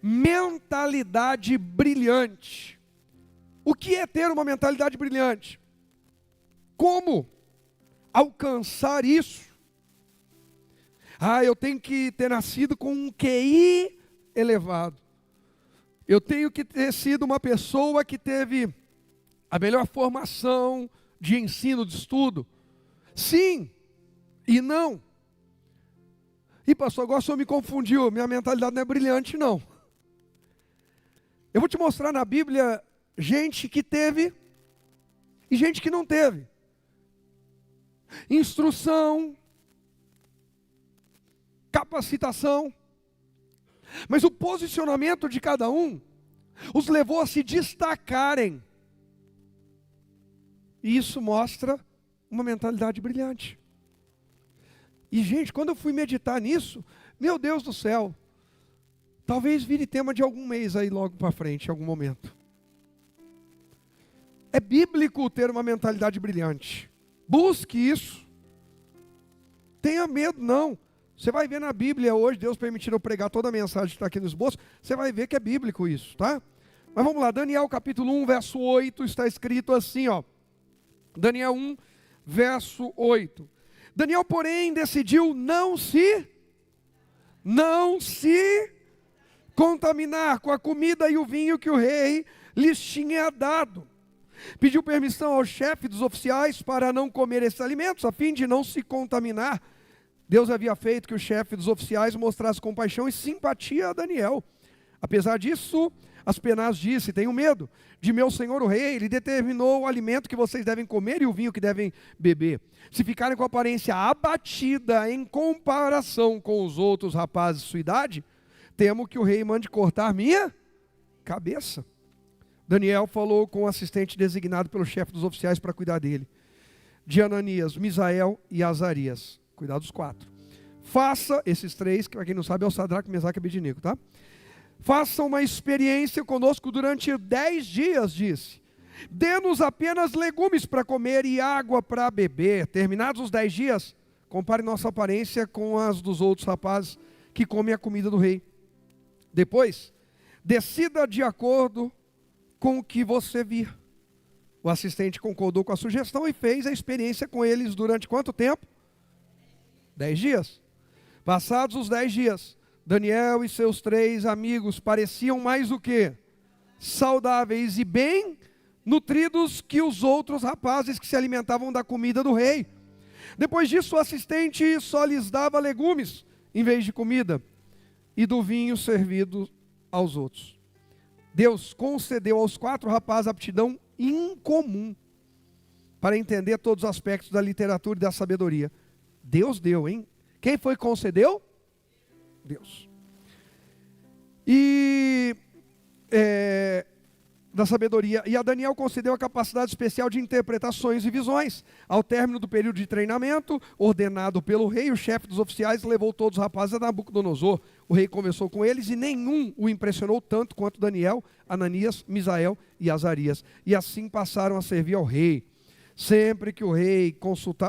mentalidade brilhante. O que é ter uma mentalidade brilhante? Como alcançar isso? Eu tenho que ter nascido com um QI elevado. Eu tenho que ter sido uma pessoa que teve a melhor formação de ensino, de estudo. Sim e não. E pastor, agora o senhor me confundiu, minha mentalidade não é brilhante não. Eu vou te mostrar na Bíblia gente que teve e gente que não teve. Instrução, capacitação. Mas o posicionamento de cada um os levou a se destacarem. E isso mostra uma mentalidade brilhante. E gente, quando eu fui meditar nisso, meu Deus do céu, talvez vire tema de algum mês aí logo para frente, em algum momento. É bíblico ter uma mentalidade brilhante. Busque isso. Tenha medo não. Você vai ver na Bíblia hoje, Deus permitir eu pregar toda a mensagem que está aqui no esboço, você vai ver que é bíblico isso, tá? Mas vamos lá, Daniel capítulo 1, verso 8, está escrito assim, ó. Daniel 1, verso 8. Daniel, porém, decidiu não se contaminar com a comida e o vinho que o rei lhes tinha dado. Pediu permissão ao chefe dos oficiais para não comer esses alimentos, a fim de não se contaminar. Deus havia feito que o chefe dos oficiais mostrasse compaixão e simpatia a Daniel. Apesar disso, Aspenaz disse: tenho medo de meu senhor o rei. Ele determinou o alimento que vocês devem comer e o vinho que devem beber. Se ficarem com a aparência abatida em comparação com os outros rapazes de sua idade, temo que o rei mande cortar minha cabeça. Daniel falou com o assistente designado pelo chefe dos oficiais para cuidar dele, de Ananias, Misael e Azarias. Cuidar dos 4. Faça, esses 3, que para quem não sabe é o Sadraque, Mesaque e Abednego, tá? Faça uma experiência conosco durante 10 dias, disse. Dê-nos apenas legumes para comer e água para beber. Terminados os 10 dias, compare nossa aparência com as dos outros rapazes que comem a comida do rei. Depois, decida de acordo com o que você vir. O assistente concordou com a sugestão e fez a experiência com eles durante quanto tempo? 10 dias. Passados os 10 dias, Daniel e seus 3 amigos pareciam mais o quê? Saudáveis e bem nutridos que os outros rapazes que se alimentavam da comida do rei. Depois disso, o assistente só lhes dava legumes em vez de comida e do vinho servido aos outros. Deus concedeu aos 4 rapazes aptidão incomum para entender todos os aspectos da literatura e da sabedoria. Deus deu, hein? Quem foi que concedeu? Deus. E da sabedoria. E a Daniel concedeu a capacidade especial de interpretar sonhos e visões. Ao término do período de treinamento, ordenado pelo rei, o chefe dos oficiais levou todos os rapazes a Nabucodonosor. O rei conversou com eles e nenhum o impressionou tanto quanto Daniel, Ananias, Misael e Azarias. E assim passaram a servir ao rei. Sempre que o rei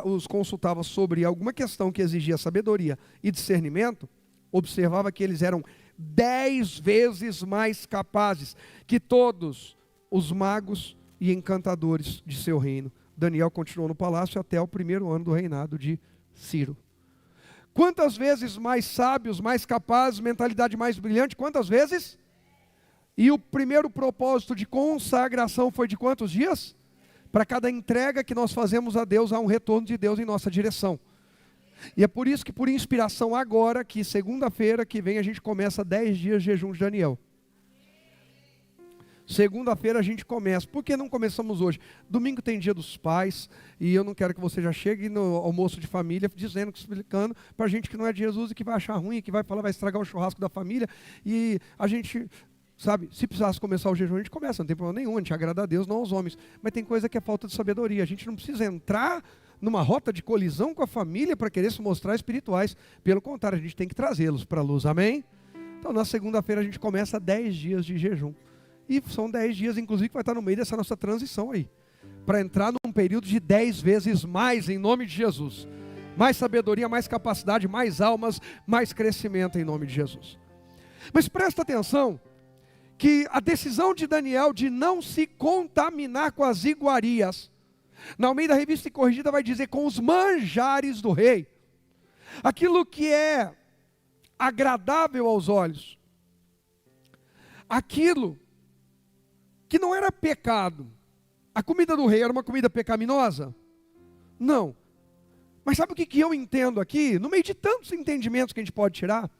os consultava sobre alguma questão que exigia sabedoria e discernimento, observava que eles eram 10 vezes mais capazes que todos os magos e encantadores de seu reino. Daniel continuou no palácio até o 1º ano do reinado de Ciro. Quantas vezes mais sábios, mais capazes, mentalidade mais brilhante? Quantas vezes? E o primeiro propósito de consagração foi de quantos dias? Para cada entrega que nós fazemos a Deus, há um retorno de Deus em nossa direção. E é por isso que, por inspiração agora, que segunda-feira que vem a gente começa 10 dias de jejum de Daniel. Segunda-feira a gente começa. Por que não começamos hoje? Domingo tem dia dos pais, e eu não quero que você já chegue no almoço de família dizendo, explicando para a gente que não é de Jesus e que vai achar ruim, que vai falar, vai estragar o churrasco da família. E a gente, sabe, se precisasse começar o jejum, a gente começa, não tem problema nenhum, a gente agrada a Deus, não aos homens. Mas tem coisa que é falta de sabedoria. A gente não precisa entrar numa rota de colisão com a família para querer se mostrar espirituais. Pelo contrário, a gente tem que trazê-los para a luz, amém? Então na segunda-feira a gente começa 10 dias de jejum. E são 10 dias, inclusive, que vai estar no meio dessa nossa transição aí. Para entrar num período de 10 vezes mais, em nome de Jesus. Mais sabedoria, mais capacidade, mais almas, mais crescimento, em nome de Jesus. Mas presta atenção, que a decisão de Daniel de não se contaminar com as iguarias, na Almeida Revista e Corrigida vai dizer com os manjares do rei, aquilo que é agradável aos olhos, aquilo que não era pecado. A comida do rei era uma comida pecaminosa? Não. Mas sabe o que eu entendo aqui? No meio de tantos entendimentos que a gente pode tirar,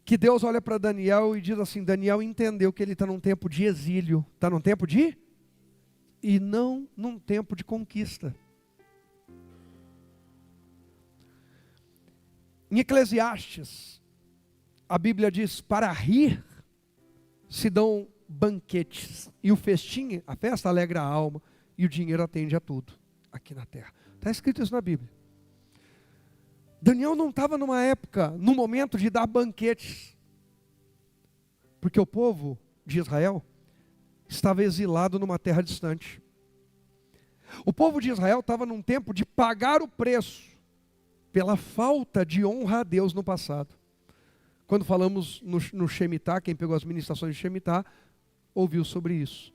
que Deus olha para Daniel e diz assim: Daniel entendeu que ele está num tempo de exílio, está num tempo de, e não num tempo de conquista. Em Eclesiastes, a Bíblia diz: para rir se dão banquetes, e o festim, a festa alegra a alma, e o dinheiro atende a tudo, aqui na terra. Está escrito isso na Bíblia. Daniel não estava numa época, num momento de dar banquetes, porque o povo de Israel estava exilado numa terra distante. O povo de Israel estava num tempo de pagar o preço pela falta de honra a Deus no passado. Quando falamos no Shemitah, quem pegou as ministrações de Shemitah, ouviu sobre isso.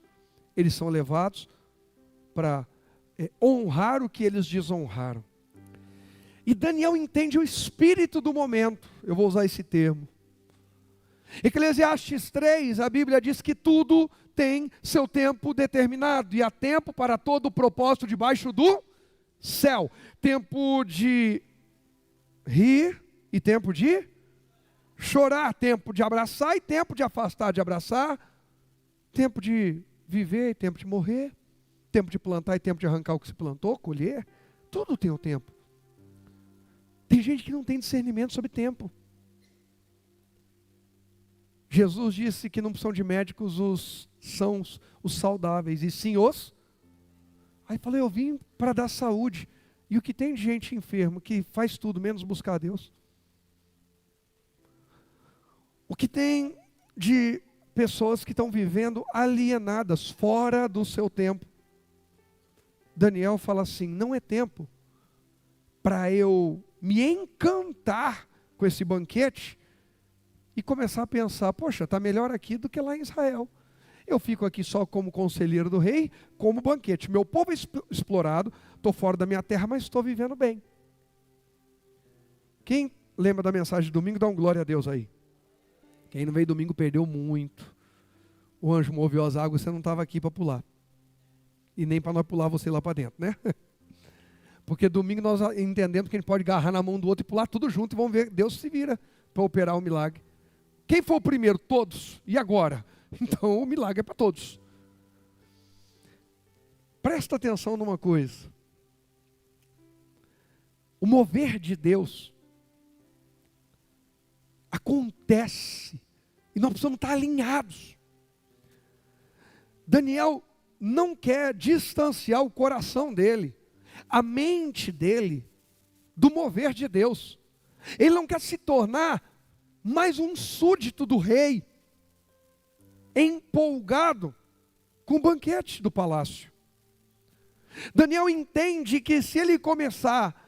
Eles são levados para honrar o que eles desonraram. E Daniel entende o espírito do momento, eu vou usar esse termo. Eclesiastes 3, a Bíblia diz que tudo tem seu tempo determinado, e há tempo para todo o propósito debaixo do céu. Tempo de rir e tempo de chorar, tempo de abraçar e tempo de afastar de abraçar, tempo de viver e tempo de morrer, tempo de plantar e tempo de arrancar o que se plantou, colher, tudo tem o tempo. Tem gente que não tem discernimento sobre tempo. Jesus disse que não são de médicos os saudáveis, e sim os. Aí falei, eu vim para dar saúde. E o que tem de gente enferma que faz tudo menos buscar a Deus? O que tem de pessoas que estão vivendo alienadas, fora do seu tempo? Daniel fala assim: não é tempo para eu me encantar com esse banquete e começar a pensar, poxa, está melhor aqui do que lá em Israel. Eu fico aqui só como conselheiro do rei, como banquete. Meu povo é explorado, estou fora da minha terra, mas estou vivendo bem. Quem lembra da mensagem de domingo, dá um glória a Deus aí. Quem não veio domingo perdeu muito. O anjo moveu as águas, você não estava aqui para pular. E nem para nós pular você lá para dentro, né? Porque domingo nós entendemos que a gente pode agarrar na mão do outro e pular tudo junto, e vamos ver, Deus se vira para operar o milagre. Quem foi o primeiro? Todos. E agora? Então o milagre é para todos. Presta atenção numa coisa. O mover de Deus acontece e nós precisamos estar alinhados. Daniel não quer distanciar o coração dele, a mente dele, do mover de Deus. Ele não quer se tornar mais um súdito do rei, empolgado com o banquete do palácio. Daniel entende que se ele começar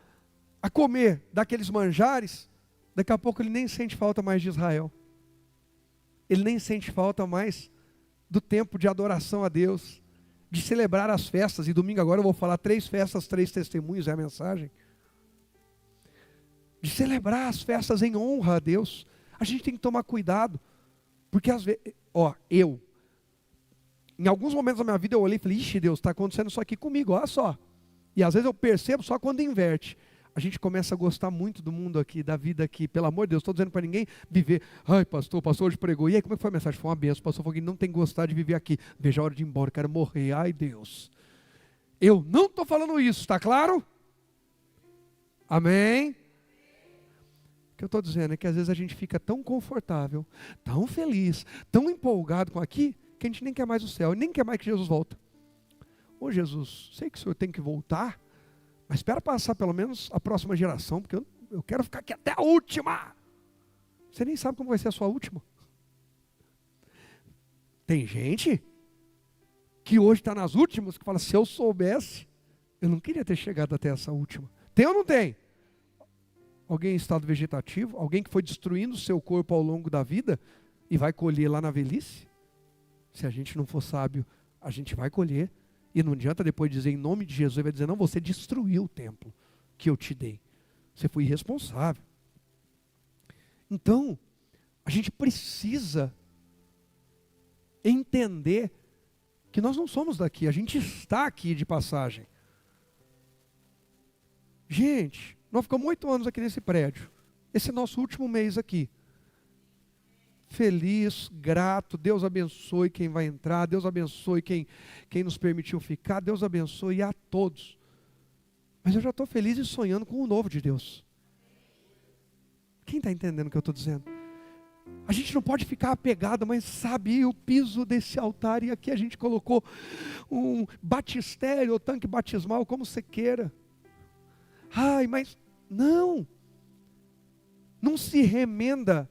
a comer daqueles manjares, daqui a pouco ele nem sente falta mais de Israel. Ele nem sente falta mais do tempo de adoração a Deus, de celebrar as festas. E domingo agora eu vou falar 3 festas, 3 testemunhos, é a mensagem. De celebrar as festas em honra a Deus. A gente tem que tomar cuidado, porque às vezes, em alguns momentos da minha vida eu olhei e falei, ixi Deus, está acontecendo isso aqui comigo, olha só. E às vezes eu percebo só quando inverte. A gente começa a gostar muito do mundo aqui, da vida aqui. Pelo amor de Deus, estou dizendo para ninguém viver. Ai pastor, o pastor hoje pregou. E aí, como é que foi a mensagem? Foi uma benção. O pastor falou que não tem que gostar de viver aqui. Veja a hora de ir embora, eu quero morrer. Ai Deus. Eu não estou falando isso, está claro? Amém? O que eu estou dizendo é que às vezes a gente fica tão confortável, tão feliz, tão empolgado com aqui, que a gente nem quer mais o céu, e nem quer mais que Jesus volte. Ô Jesus, sei que o senhor tem que voltar, mas espera passar pelo menos a próxima geração, porque eu quero ficar aqui até a última. Você nem sabe como vai ser a sua última. Tem gente que hoje está nas últimas, que fala, se eu soubesse, eu não queria ter chegado até essa última. Tem ou não tem? Alguém em estado vegetativo, alguém que foi destruindo o seu corpo ao longo da vida, e vai colher lá na velhice? Se a gente não for sábio, a gente vai colher. E não adianta depois dizer em nome de Jesus, ele vai dizer, não, você destruiu o templo que eu te dei. Você foi irresponsável. Então, a gente precisa entender que nós não somos daqui, a gente está aqui de passagem. Gente, nós ficamos 8 anos aqui nesse prédio. Esse é nosso último mês aqui. Feliz, grato, Deus abençoe quem vai entrar, Deus abençoe quem nos permitiu ficar, Deus abençoe a todos. Mas eu já estou feliz e sonhando com o novo de Deus. Quem está entendendo o que eu estou dizendo? A gente não pode ficar apegado, mas sabe, o piso desse altar, e aqui a gente colocou um batistério ou tanque batismal, como você queira. Ai, mas não se remenda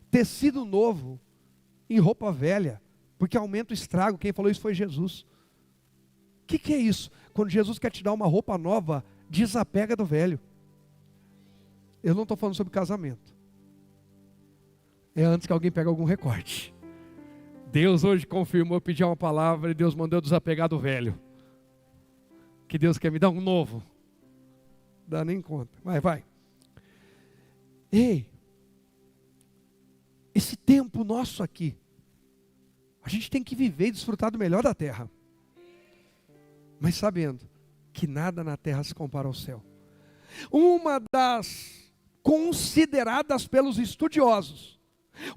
tecido novo em roupa velha, porque aumenta o estrago. Quem falou isso foi Jesus. O que é isso? Quando Jesus quer te dar uma roupa nova, desapega do velho. Eu não estou falando sobre casamento. É antes que alguém pegue algum recorte. Deus hoje confirmou, pediu uma palavra e Deus mandou eu desapegar do velho. Que Deus quer me dar um novo. Dá nem conta. Vai. Ei, esse tempo nosso aqui, a gente tem que viver e desfrutar do melhor da terra. Mas sabendo que nada na terra se compara ao céu. Uma das consideradas pelos estudiosos,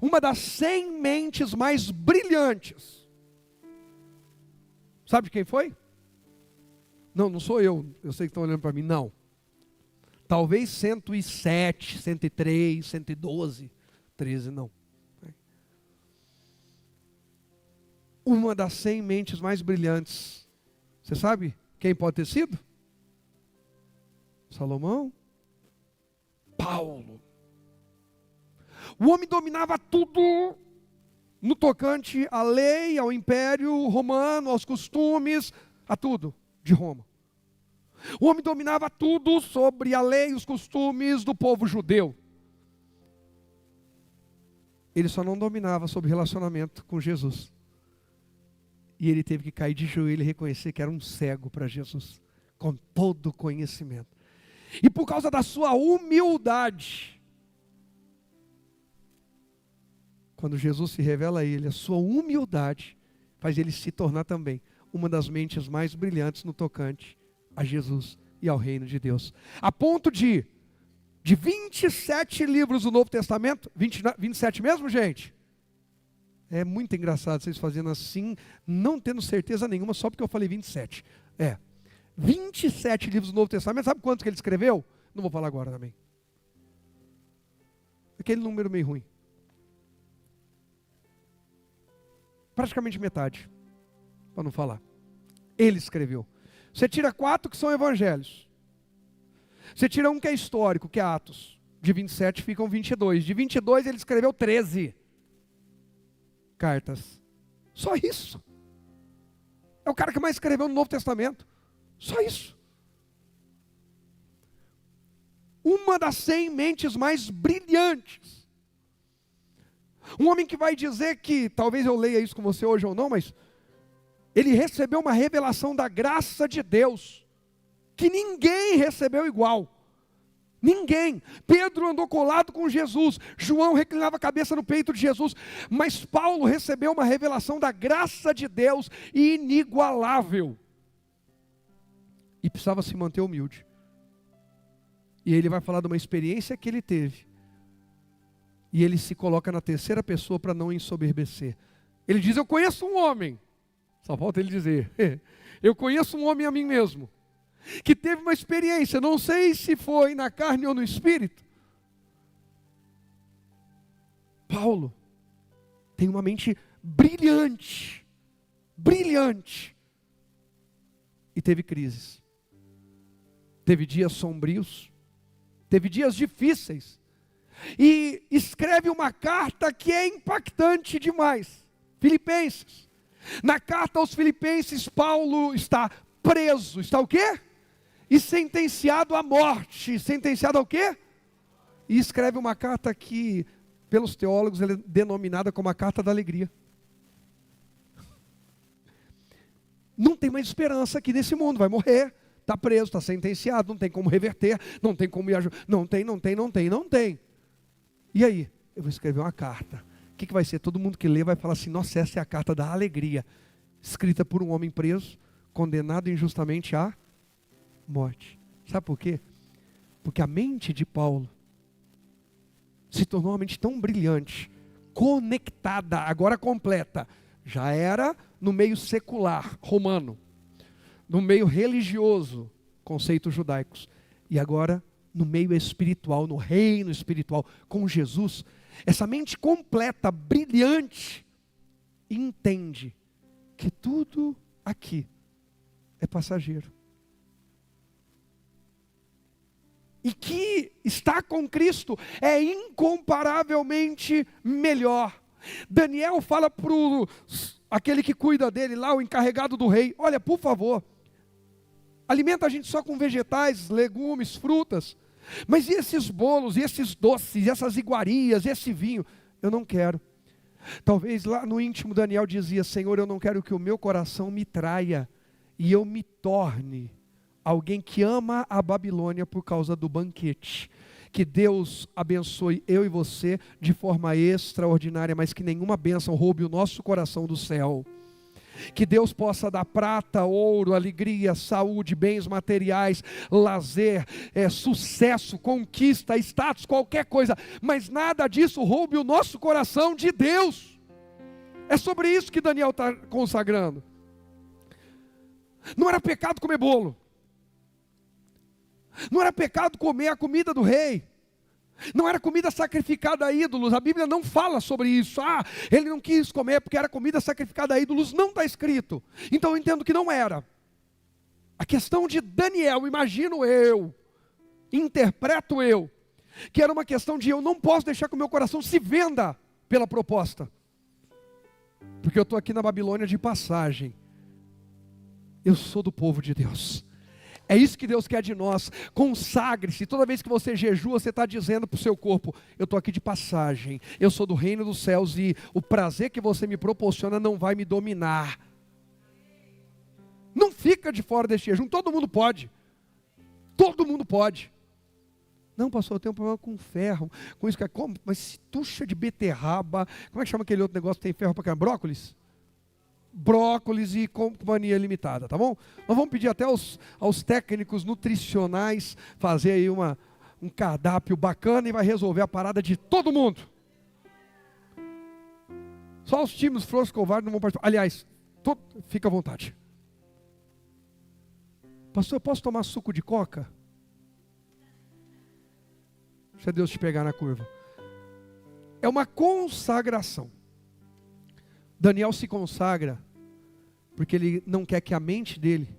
uma das 100 mentes mais brilhantes. Sabe quem foi? Não sou eu sei que estão olhando para mim, não. Talvez 107, 103, 112, 13, não. Uma das 100 mentes mais brilhantes. Você sabe quem pode ter sido? Salomão? Paulo. O homem dominava tudo no tocante à lei, ao império romano, aos costumes, a tudo de Roma. O homem dominava tudo sobre a lei e os costumes do povo judeu. Ele só não dominava sobre relacionamento com Jesus. E ele teve que cair de joelho e reconhecer que era um cego para Jesus, com todo o conhecimento. E por causa da sua humildade, quando Jesus se revela a ele, a sua humildade faz ele se tornar também uma das mentes mais brilhantes no tocante a Jesus e ao reino de Deus. A ponto de 27 livros do Novo Testamento, 27 mesmo, gente? É muito engraçado vocês fazendo assim, não tendo certeza nenhuma, só porque eu falei 27. 27 livros do Novo Testamento, sabe quantos que ele escreveu? Não vou falar agora também. Aquele número meio ruim. Praticamente metade, para não falar. Ele escreveu. Você tira 4 que são evangelhos. Você tira um que é histórico, que é Atos. De 27 ficam 22. De 22 ele escreveu 13 cartas. Só isso. É o cara que mais escreveu no Novo Testamento. Só isso. Uma das 100 mentes mais brilhantes. Um homem que vai dizer que, talvez eu leia isso com você hoje ou não, mas ele recebeu uma revelação da graça de Deus, que ninguém recebeu igual. Ninguém. Pedro andou colado com Jesus, João reclinava a cabeça no peito de Jesus, mas Paulo recebeu uma revelação da graça de Deus inigualável. E precisava se manter humilde. E ele vai falar de uma experiência que ele teve. E ele se coloca na terceira pessoa para não ensoberbecer. Ele diz, eu conheço um homem. Só falta ele dizer, eu conheço um homem a mim mesmo, que teve uma experiência, não sei se foi na carne ou no espírito. Paulo tem uma mente brilhante, e teve crises, teve dias sombrios, teve dias difíceis, e escreve uma carta que é impactante demais. Filipenses. Na carta aos Filipenses, Paulo está preso, está o quê? E sentenciado à morte. Sentenciado ao quê? E escreve uma carta que pelos teólogos, ela é denominada como a carta da alegria. Não tem mais esperança aqui nesse mundo, vai morrer, está preso, está sentenciado, não tem como reverter, não tem como ir ajudar, não tem. E aí? Eu vou escrever uma carta. O que vai ser? Todo mundo que lê vai falar assim, nossa, essa é a carta da alegria, escrita por um homem preso, condenado injustamente à morte. Sabe por quê? Porque a mente de Paulo se tornou uma mente tão brilhante, conectada, agora completa. Já era no meio secular, romano, no meio religioso, conceitos judaicos, e agora no meio espiritual, no reino espiritual, com Jesus. Essa mente completa, brilhante, entende que tudo aqui é passageiro. E que estar com Cristo é incomparavelmente melhor. Daniel fala para aquele que cuida dele lá, o encarregado do rei, olha, por favor, alimenta a gente só com vegetais, legumes, frutas, mas e esses bolos, e esses doces, e essas iguarias, e esse vinho? Eu não quero. Talvez lá no íntimo Daniel dizia, Senhor, eu não quero que o meu coração me traia, e eu me torne alguém que ama a Babilônia por causa do banquete. Que Deus abençoe eu e você de forma extraordinária, mas que nenhuma bênção roube o nosso coração do céu. Que Deus possa dar prata, ouro, alegria, saúde, bens materiais, lazer, sucesso, conquista, status, qualquer coisa, mas nada disso roube o nosso coração de Deus. É sobre isso que Daniel está consagrando. Não era pecado comer bolo. Não era pecado comer a comida do rei. Não era comida sacrificada a ídolos. A Bíblia não fala sobre isso. Ele não quis comer porque era comida sacrificada a ídolos. Não está escrito. Então eu entendo que não era. A questão de Daniel, imagino eu, interpreto eu, que era uma questão de eu não posso deixar que o meu coração se venda pela proposta. Porque eu estou aqui na Babilônia de passagem. Eu sou do povo de Deus. É isso que Deus quer de nós. Consagre-se. Toda vez que você jejua, você está dizendo para o seu corpo, eu estou aqui de passagem, eu sou do reino dos céus e o prazer que você me proporciona não vai me dominar. Não fica de fora deste jejum, todo mundo pode. Todo mundo pode. Não, pastor, eu tenho um problema com ferro, com isso que é como? Mas tuxa de beterraba, como é que chama aquele outro negócio que tem ferro para cá? Brócolis? Brócolis e companhia limitada, tá bom? Nós vamos pedir até aos técnicos nutricionais fazer aí um cardápio bacana e vai resolver a parada de todo mundo. Só os times frouxos covardes não vão participar. Aliás, fica à vontade. Pastor, eu posso tomar suco de coca? Deixa Deus te pegar na curva. É uma consagração. Daniel se consagra porque ele não quer que a mente dele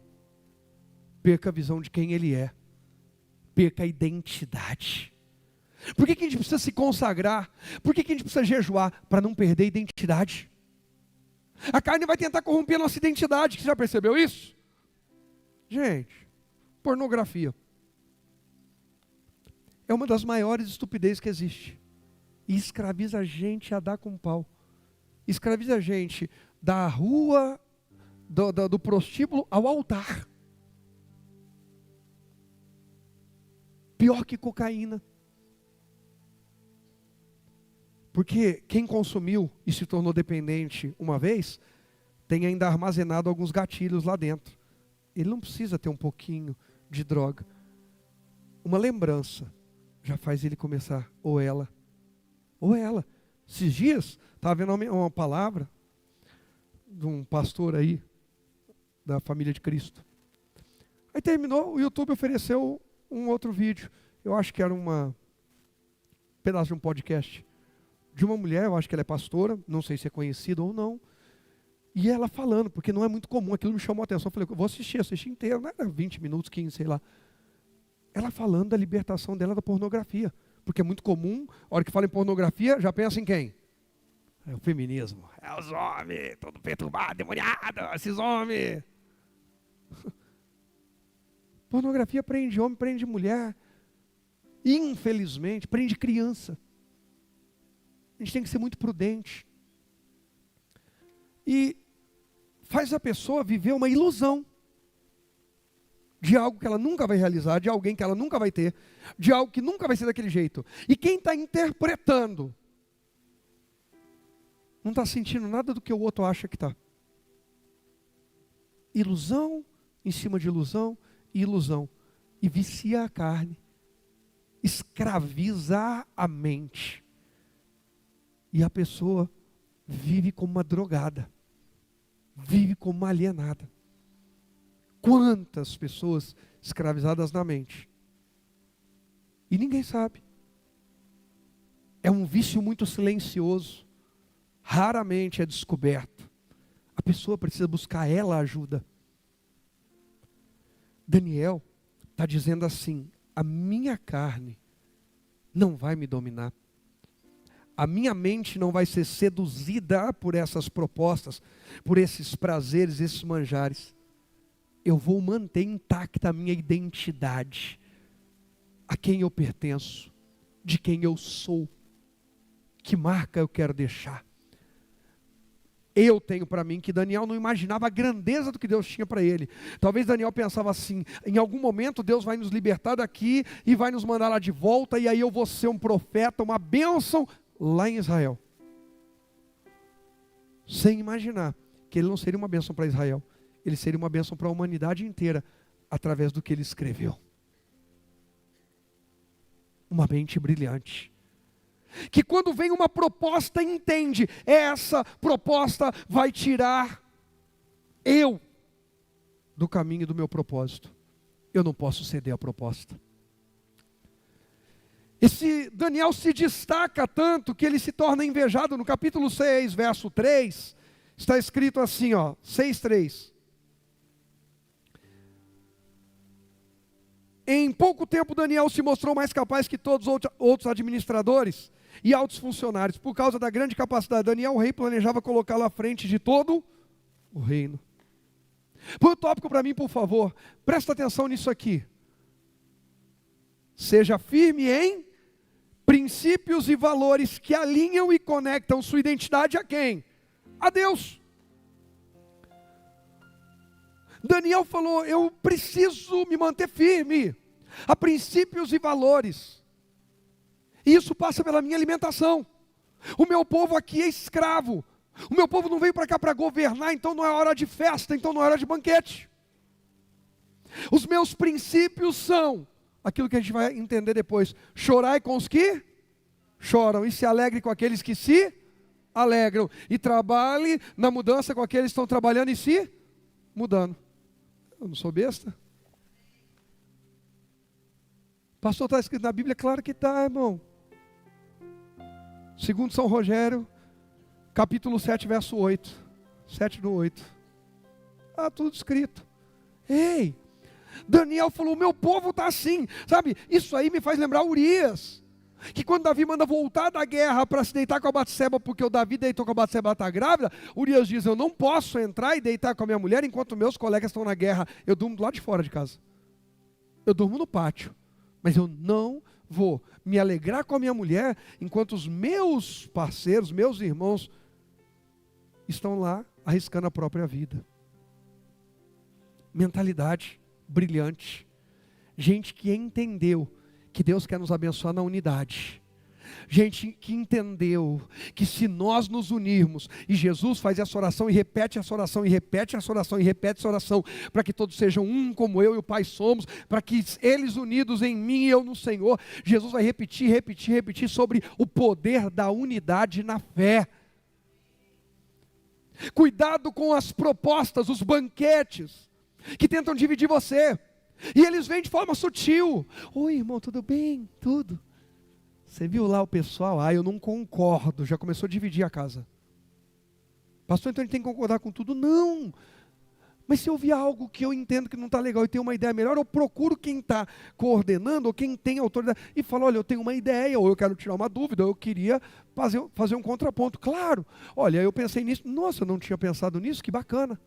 perca a visão de quem ele é, perca a identidade. Por que a gente precisa se consagrar? Por que a gente precisa jejuar? Para não perder a identidade. A carne vai tentar corromper a nossa identidade, você já percebeu isso? Gente, pornografia é uma das maiores estupidezes que existe. E escraviza a gente a dar com pau. Escraviza a gente da rua, do prostíbulo ao altar. Pior que cocaína. Porque quem consumiu e se tornou dependente uma vez, tem ainda armazenado alguns gatilhos lá dentro. Ele não precisa ter um pouquinho de droga. Uma lembrança já faz ele começar, ou ela. Esses dias, estava vendo uma palavra de um pastor aí, da família de Cristo. Aí terminou, o YouTube ofereceu um outro vídeo. Eu acho que era um pedaço de um podcast. De uma mulher, eu acho que ela é pastora, não sei se é conhecida ou não. E ela falando, porque não é muito comum, aquilo me chamou a atenção. Eu falei, eu vou assisti inteiro, não era 20 minutos, 15, sei lá. Ela falando da libertação dela da pornografia. Porque é muito comum, a hora que fala em pornografia, já pensa em quem? É o feminismo. É os homens, todo perturbado, demoniado, esses homens. Pornografia prende homem, prende mulher. Infelizmente, prende criança. A gente tem que ser muito prudente. E faz a pessoa viver uma ilusão de algo que ela nunca vai realizar, de alguém que ela nunca vai ter, de algo que nunca vai ser daquele jeito. E quem está interpretando não está sentindo nada do que o outro acha que está. Ilusão em cima de ilusão e ilusão. E vicia a carne. Escraviza a mente. E a pessoa vive como uma drogada. Vive como uma alienada. Quantas pessoas escravizadas na mente. E ninguém sabe. É um vício muito silencioso. Raramente é descoberto. A pessoa precisa buscar ela ajuda. Daniel está dizendo assim: a minha carne não vai me dominar. A minha mente não vai ser seduzida por essas propostas, por esses prazeres, esses manjares. Eu vou manter intacta a minha identidade, a quem eu pertenço, de quem eu sou, que marca eu quero deixar. Eu tenho para mim que Daniel não imaginava a grandeza do que Deus tinha para ele. Talvez Daniel pensava assim: em algum momento Deus vai nos libertar daqui e vai nos mandar lá de volta, e aí eu vou ser um profeta, uma bênção lá em Israel. Sem imaginar que ele não seria uma bênção para Israel, ele seria uma bênção para a humanidade inteira, através do que ele escreveu. Uma mente brilhante, que quando vem uma proposta entende, essa proposta vai tirar eu do caminho do meu propósito. Eu não posso ceder à proposta. Esse Daniel se destaca tanto que ele se torna invejado. No capítulo 6, verso 3, está escrito assim, 6:3. Em pouco tempo Daniel se mostrou mais capaz que todos os outros administradores e altos funcionários. Por causa da grande capacidade de Daniel, o rei planejava colocá-lo à frente de todo o reino. Põe o tópico para mim, por favor. Presta atenção nisso aqui. Seja firme em princípios e valores que alinham e conectam sua identidade a quem? A Deus. Daniel falou: eu preciso me manter firme a princípios e valores. E isso passa pela minha alimentação. O meu povo aqui é escravo. O meu povo não veio para cá para governar, então não é hora de festa, então não é hora de banquete. Os meus princípios são aquilo que a gente vai entender depois: chorai com os que choram, e se alegre com aqueles que se alegram, e trabalhe na mudança com aqueles que estão trabalhando e se mudando. Eu não sou besta? Pastor, está escrito na Bíblia? Claro que está, irmão. Segundo São Rogério, capítulo 7, verso 8. 7:8. Está tudo escrito. Ei, Daniel falou: o meu povo está assim, sabe? Isso aí me faz lembrar Urias, que quando Davi manda voltar da guerra para se deitar com a Batseba, porque o Davi deitou com a Batseba, ela está grávida, Urias diz: eu não posso entrar e deitar com a minha mulher enquanto meus colegas estão na guerra. Eu durmo do lado de fora de casa, eu durmo no pátio, mas eu não vou me alegrar com a minha mulher enquanto os meus parceiros, meus irmãos estão lá arriscando a própria vida. Mentalidade brilhante. Gente que entendeu que Deus quer nos abençoar na unidade. Gente que entendeu que se nós nos unirmos, e Jesus faz essa oração e repete essa oração, e repete essa oração, e repete essa oração, para que todos sejam um como eu e o Pai somos, para que eles unidos em mim e eu no Senhor. Jesus vai repetir sobre o poder da unidade na fé. Cuidado com as propostas, os banquetes, que tentam dividir você. E eles vêm de forma sutil. Oi, irmão, tudo bem? Tudo. Você viu lá o pessoal? Eu não concordo. Já começou a dividir a casa. Pastor, então a gente tem que concordar com tudo? Não. Mas se eu vi algo que eu entendo que não está legal e tenho uma ideia melhor, eu procuro quem está coordenando ou quem tem autoridade e falo: olha, eu tenho uma ideia, ou eu quero tirar uma dúvida, ou eu queria fazer um contraponto. Claro. Olha, eu pensei nisso. Nossa, eu não tinha pensado nisso, que bacana.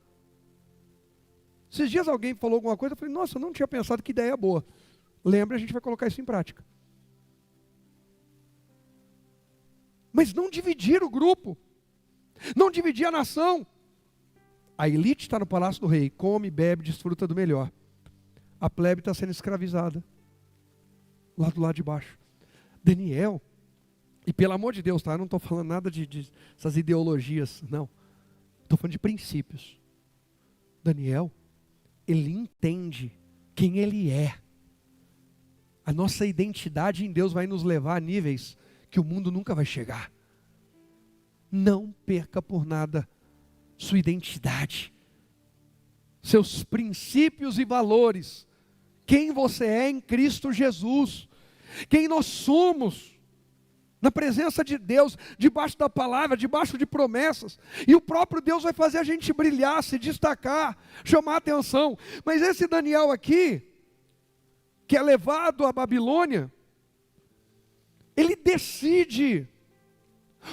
Esses dias alguém falou alguma coisa, eu falei: nossa, eu não tinha pensado, que ideia boa. Lembra, a gente vai colocar isso em prática. mas não dividir o grupo, não dividir a nação. A elite está no palácio do rei, come, bebe, desfruta do melhor. A plebe está sendo escravizada, lá do lado de baixo. Daniel, e pelo amor de Deus, tá? Eu não estou falando nada de essas ideologias, não. Estou falando de princípios. Daniel, ele entende quem ele é. A nossa identidade em Deus vai nos levar a níveis que o mundo nunca vai chegar. Não perca por nada sua identidade, seus princípios e valores, quem você é em Cristo Jesus, quem nós somos, na presença de Deus, debaixo da palavra, debaixo de promessas, e o próprio Deus vai fazer a gente brilhar, se destacar, chamar a atenção. Mas esse Daniel aqui, que é levado à Babilônia, ele decide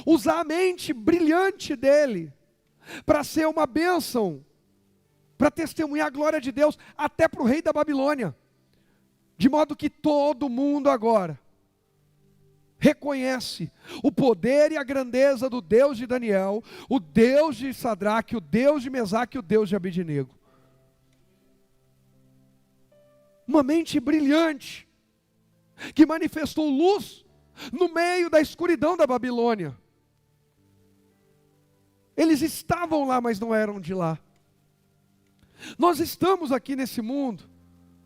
usar a mente brilhante dele, para ser uma bênção, para testemunhar a glória de Deus, até para o rei da Babilônia, de modo que todo mundo agora reconhece o poder e a grandeza do Deus de Daniel, o Deus de Sadraque, o Deus de Mesaque e o Deus de Abednego. Uma mente brilhante, que manifestou luz no meio da escuridão da Babilônia. Eles estavam lá, mas não eram de lá. Nós estamos aqui nesse mundo,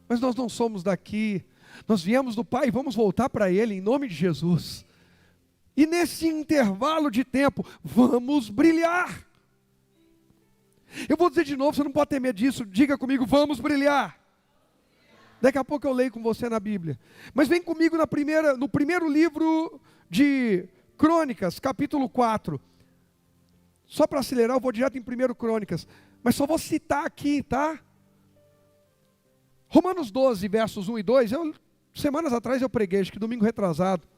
mas nós não somos daqui. Nós viemos do Pai e vamos voltar para Ele em nome de Jesus. E nesse intervalo de tempo, vamos brilhar. Eu vou dizer de novo, você não pode ter medo disso. Diga comigo, vamos brilhar. Daqui a pouco eu leio com você na Bíblia. Mas vem comigo no primeiro livro de Crônicas, capítulo 4. Só para acelerar, eu vou direto em 1 Crônicas. Mas só vou citar aqui, tá? Romanos 12, versos 1 e 2. Semanas atrás eu preguei, acho que domingo retrasado.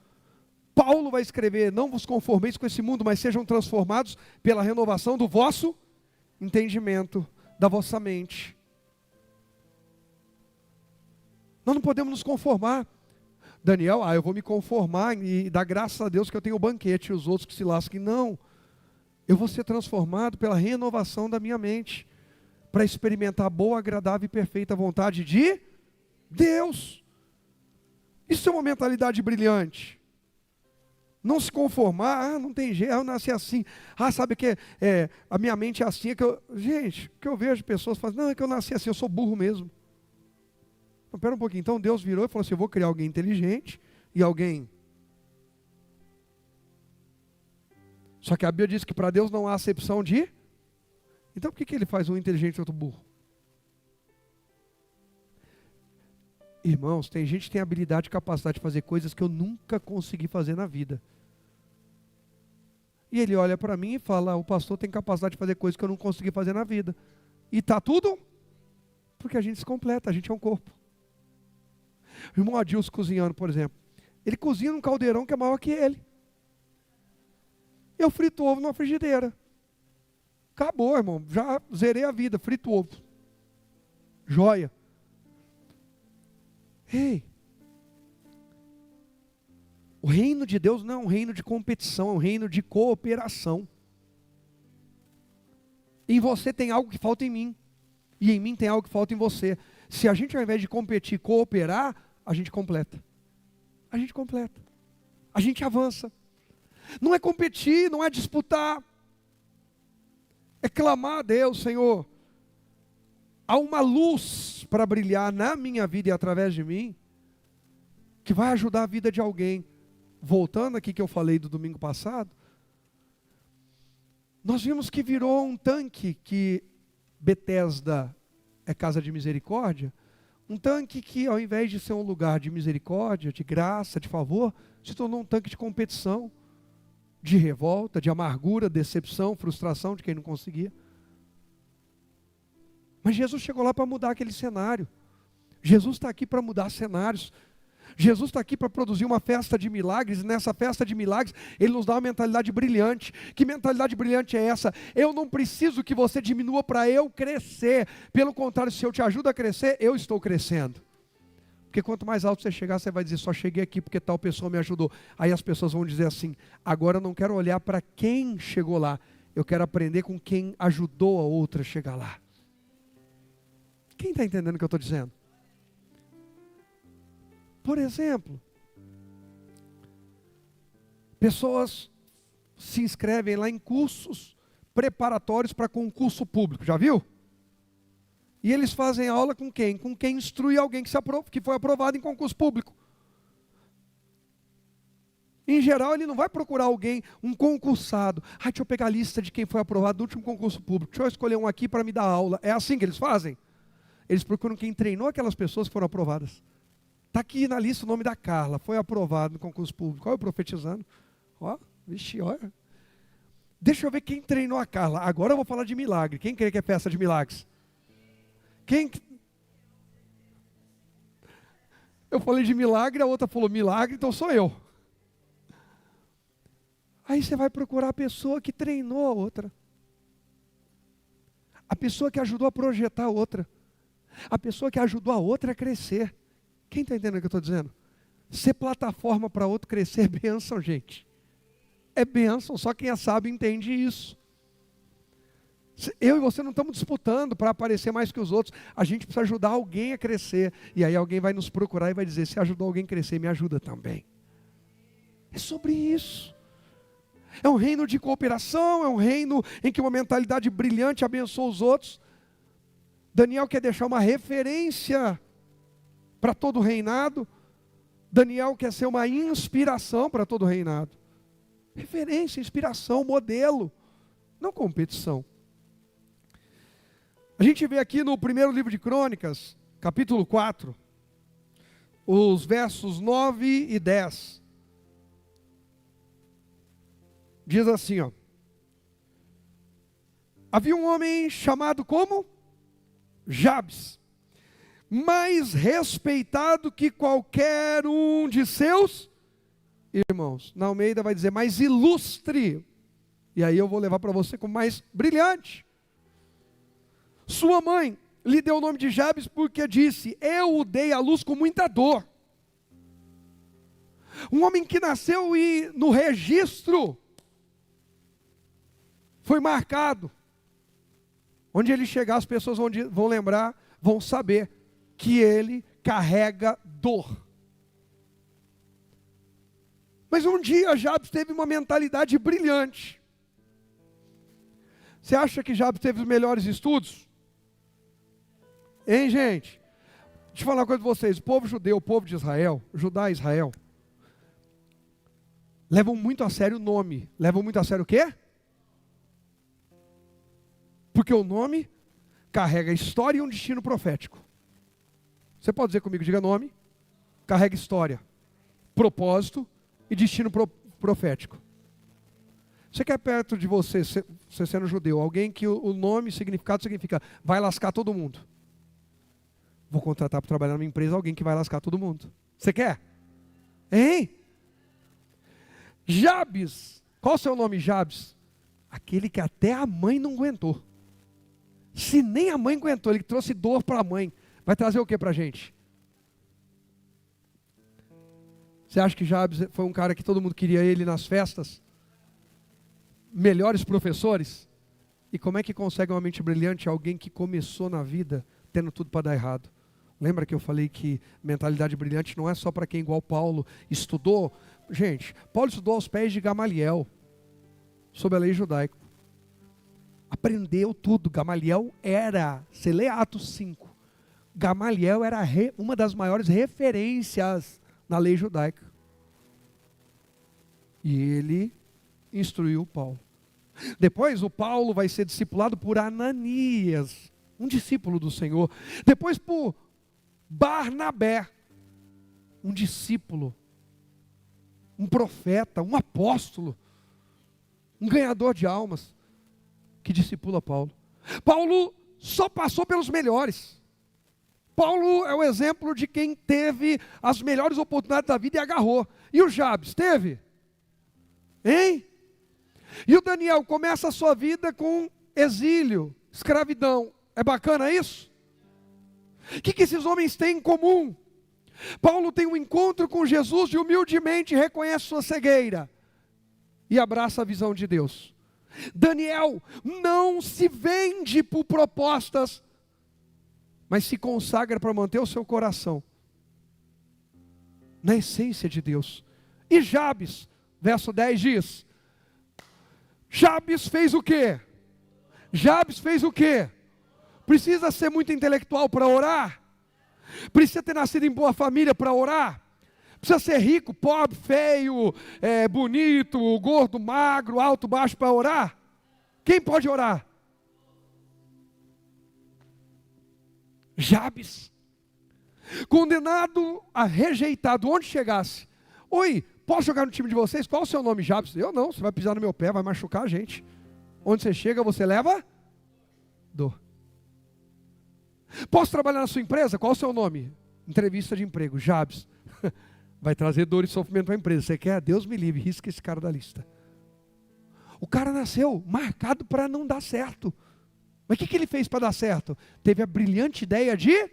Paulo vai escrever, não vos conformeis com esse mundo, mas sejam transformados pela renovação do vosso entendimento, da vossa mente. Nós não podemos nos conformar. Daniel, eu vou me conformar e dar graças a Deus que eu tenho o banquete e os outros que se lasquem. Não. Eu vou ser transformado pela renovação da minha mente, para experimentar a boa, agradável e perfeita vontade de Deus. Isso é uma mentalidade brilhante. Não se conformar, não tem jeito, eu nasci assim. Sabe o que a minha mente é assim. Gente, o que eu vejo pessoas falando, não, é que eu nasci assim, eu sou burro mesmo. Espera um pouquinho, então Deus virou e falou assim, eu vou criar alguém inteligente e alguém... Só que a Bíblia diz que para Deus não há acepção de... Então por que Ele faz um inteligente e outro burro? Irmãos, tem gente que tem habilidade e capacidade de fazer coisas que eu nunca consegui fazer na vida. E ele olha para mim e fala, o pastor tem capacidade de fazer coisas que eu não consegui fazer na vida. E está tudo? Porque a gente se completa, a gente é um corpo. O irmão Adilson cozinhando, por exemplo. Ele cozinha num caldeirão que é maior que ele. Eu frito ovo numa frigideira. Acabou, irmão. Já zerei a vida. Frito ovo. Joia. Ei. O reino de Deus não é um reino de competição, é um reino de cooperação. Em você tem algo que falta em mim. E em mim tem algo que falta em você. Se a gente, ao invés de competir, cooperar, a gente completa. A gente completa. A gente avança. Não é competir, não é disputar. É clamar a Deus, Senhor. Há uma luz para brilhar na minha vida e através de mim, que vai ajudar a vida de alguém. Voltando aqui que eu falei do domingo passado, nós vimos que virou um tanque que Betesda é casa de misericórdia, um tanque que ao invés de ser um lugar de misericórdia, de graça, de favor, se tornou um tanque de competição, de revolta, de amargura, decepção, frustração de quem não conseguia. Mas Jesus chegou lá para mudar aquele cenário. Jesus está aqui para mudar cenários. Jesus está aqui para produzir uma festa de milagres, e nessa festa de milagres, Ele nos dá uma mentalidade brilhante. Que mentalidade brilhante é essa? Eu não preciso que você diminua para eu crescer. Pelo contrário, se eu te ajudo a crescer, eu estou crescendo. Porque quanto mais alto você chegar, você vai dizer, só cheguei aqui porque tal pessoa me ajudou. Aí as pessoas vão dizer assim, agora eu não quero olhar para quem chegou lá, eu quero aprender com quem ajudou a outra a chegar lá. Quem está entendendo o que eu estou dizendo? Por exemplo, pessoas se inscrevem lá em cursos preparatórios para concurso público, já viu? E eles fazem aula com quem? Com quem instrui alguém que foi aprovado em concurso público. Em geral, ele não vai procurar alguém, um concursado. Deixa eu pegar a lista de quem foi aprovado no último concurso público. Deixa eu escolher um aqui para me dar aula. É assim que eles fazem? Eles procuram quem treinou aquelas pessoas que foram aprovadas. Está aqui na lista o nome da Carla, foi aprovado no concurso público. Olha eu profetizando. Vixe, olha. Deixa eu ver quem treinou a Carla. Agora eu vou falar de milagre. Quem crê que é festa de milagres? Quem? Eu falei de milagre, a outra falou milagre, então sou eu. Aí você vai procurar a pessoa que treinou a outra. A pessoa que ajudou a projetar a outra. A pessoa que ajudou a outra a crescer. Quem está entendendo o que eu estou dizendo? Ser plataforma para outro crescer é bênção, gente. É bênção, só quem é sábio entende isso. Eu e você não estamos disputando para aparecer mais que os outros. A gente precisa ajudar alguém a crescer. E aí alguém vai nos procurar e vai dizer, se ajudou alguém a crescer, me ajuda também. É sobre isso. É um reino de cooperação, é um reino em que uma mentalidade brilhante abençoa os outros. Daniel quer deixar uma referência para todo o reinado. Daniel quer ser uma inspiração para todo o reinado. Referência, inspiração, modelo, não competição. A gente vê aqui no primeiro livro de Crônicas, capítulo 4, os versos 9 e 10. Diz assim, havia um homem chamado como? Jabes, mais respeitado que qualquer um de seus irmãos. Na Almeida vai dizer mais ilustre. E aí eu vou levar para você como mais brilhante. Sua mãe lhe deu o nome de Jabes porque disse, eu o dei à luz com muita dor. Um homem que nasceu e no registro foi marcado. Onde ele chegar, as pessoas vão lembrar, vão saber que ele carrega dor. Mas um dia Jabes teve uma mentalidade brilhante. Você acha que Jabes teve os melhores estudos? Hein, gente? Deixa eu falar uma coisa para vocês. O povo judeu, o povo de Israel, Judá e Israel, levam muito a sério o nome. Levam muito a sério o quê? Porque o nome carrega história e um destino profético. Você pode dizer comigo, diga nome, carrega história, propósito e destino profético. Você quer perto de você sendo judeu, alguém que o nome, significado significa, vai lascar todo mundo. Vou contratar para trabalhar numa empresa alguém que vai lascar todo mundo. Você quer? Hein? Jabes, qual o seu nome, Jabes? Aquele que até a mãe não aguentou. Se nem a mãe aguentou, ele trouxe dor para a mãe. Vai trazer o que para a gente? Você acha que Jabes foi um cara que todo mundo queria ele nas festas? Melhores professores? E como é que consegue uma mente brilhante alguém que começou na vida tendo tudo para dar errado? Lembra que eu falei que mentalidade brilhante não é só para quem igual Paulo estudou? Gente, Paulo estudou aos pés de Gamaliel, sob a lei judaica. Aprendeu tudo. Gamaliel era, você lê Atos 5, Gamaliel era uma das maiores referências na lei judaica. E ele instruiu Paulo. Depois o Paulo vai ser discipulado por Ananias, um discípulo do Senhor. Depois por Barnabé, um discípulo, um profeta, um apóstolo, um ganhador de almas, que discipula Paulo. Paulo só passou pelos melhores. Paulo é o exemplo de quem teve as melhores oportunidades da vida e agarrou. E o Jabes teve? Hein? E o Daniel começa a sua vida com exílio, escravidão. É bacana isso? O que esses homens têm em comum? Paulo tem um encontro com Jesus e humildemente reconhece sua cegueira e abraça a visão de Deus. Daniel não se vende por propostas, mas se consagra para manter o seu coração na essência de Deus. E Jabes, verso 10 diz, Jabes fez o quê? Jabes fez o quê? Precisa ser muito intelectual para orar? Precisa ter nascido em boa família para orar? Precisa ser rico, pobre, feio, bonito, gordo, magro, alto, baixo para orar? Quem pode orar? Jabes, condenado a rejeitado, onde chegasse. Oi, posso jogar no time de vocês? Qual o seu nome, Jabes? Eu não, você vai pisar no meu pé, vai machucar a gente. Onde você chega, você leva dor. Posso trabalhar na sua empresa? Qual o seu nome? Entrevista de emprego, Jabes. Vai trazer dor e sofrimento para a empresa. Você quer? Deus me livre, risca esse cara da lista. O cara nasceu marcado para não dar certo. Mas o que ele fez para dar certo? Teve a brilhante ideia de...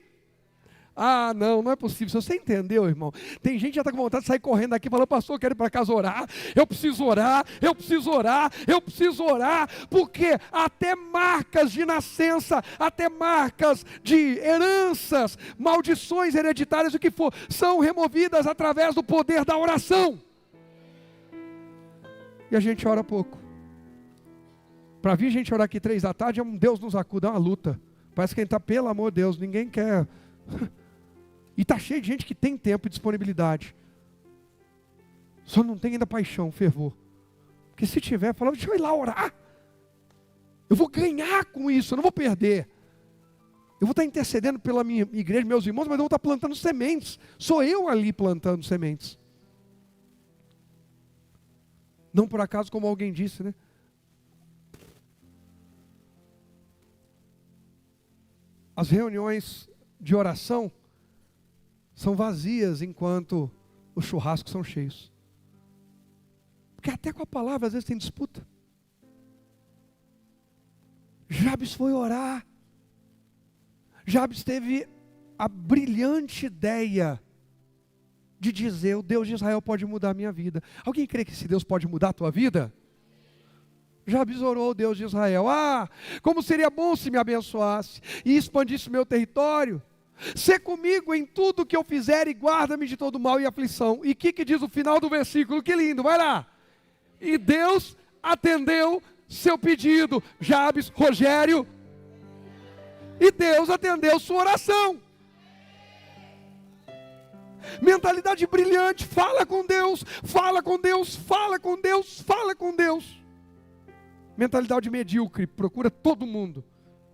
não é possível. Se você entendeu, irmão. Tem gente que já está com vontade de sair correndo daqui, falando, pastor, eu quero ir para casa orar. Eu preciso orar, eu preciso orar, eu preciso orar. Porque até marcas de nascença, até marcas de heranças, maldições hereditárias, o que for, são removidas através do poder da oração. E a gente ora pouco. Para vir gente orar aqui 3 da tarde, Deus nos acuda, é uma luta. Parece que a gente está, pelo amor de Deus, ninguém quer. E está cheio de gente que tem tempo e disponibilidade. Só não tem ainda paixão, fervor. Porque se tiver, fala, deixa eu ir lá orar. Eu vou ganhar com isso, eu não vou perder. Eu vou estar intercedendo pela minha igreja, meus irmãos, mas eu vou estar plantando sementes. Sou eu ali plantando sementes. Não por acaso, como alguém disse, né? As reuniões de oração são vazias enquanto os churrascos são cheios. Porque até com a palavra às vezes tem disputa. Jabes foi orar. Jabes teve a brilhante ideia de dizer, o Deus de Israel pode mudar a minha vida. Alguém crê que esse Deus pode mudar a tua vida? Jabes orou ao Deus de Israel, como seria bom se me abençoasse e expandisse o meu território. Sê comigo em tudo que eu fizer e guarda-me de todo mal e aflição. E o que diz o final do versículo? Que lindo, vai lá. E Deus atendeu seu pedido. Jabes, Rogério. E Deus atendeu sua oração. Mentalidade brilhante, fala com Deus, fala com Deus, fala com Deus, fala com Deus. Mentalidade medíocre, procura todo mundo.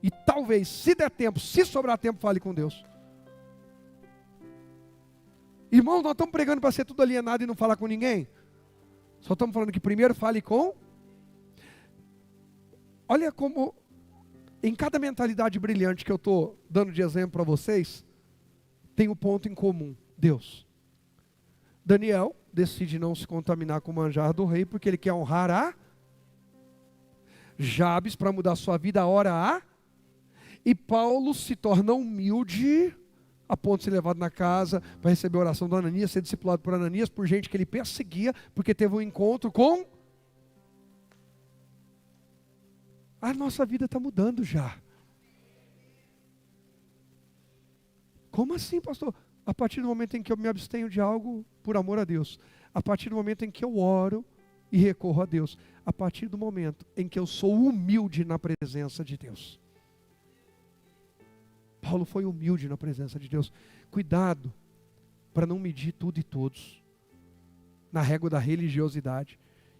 E talvez, se der tempo, se sobrar tempo, fale com Deus. Irmãos, nós estamos pregando para ser tudo alienado e não falar com ninguém? Só estamos falando que primeiro fale com... Olha como, em cada mentalidade brilhante que eu estou dando de exemplo para vocês, tem um ponto em comum, Deus. Daniel decide não se contaminar com o manjar do rei, porque ele quer honrar a... Jabes, para mudar sua vida, ora a... E Paulo se torna humilde, a ponto de ser levado na casa, para receber a oração do Ananias, ser discipulado por Ananias, por gente que ele perseguia, porque teve um encontro com... A nossa vida está mudando já. Como assim, pastor? A partir do momento em que eu me abstenho de algo por amor a Deus. A partir do momento em que eu oro e recorro a Deus. A partir do momento em que eu sou humilde na presença de Deus. Paulo foi humilde na presença de Deus. Cuidado para não medir tudo e todos na régua da religiosidade.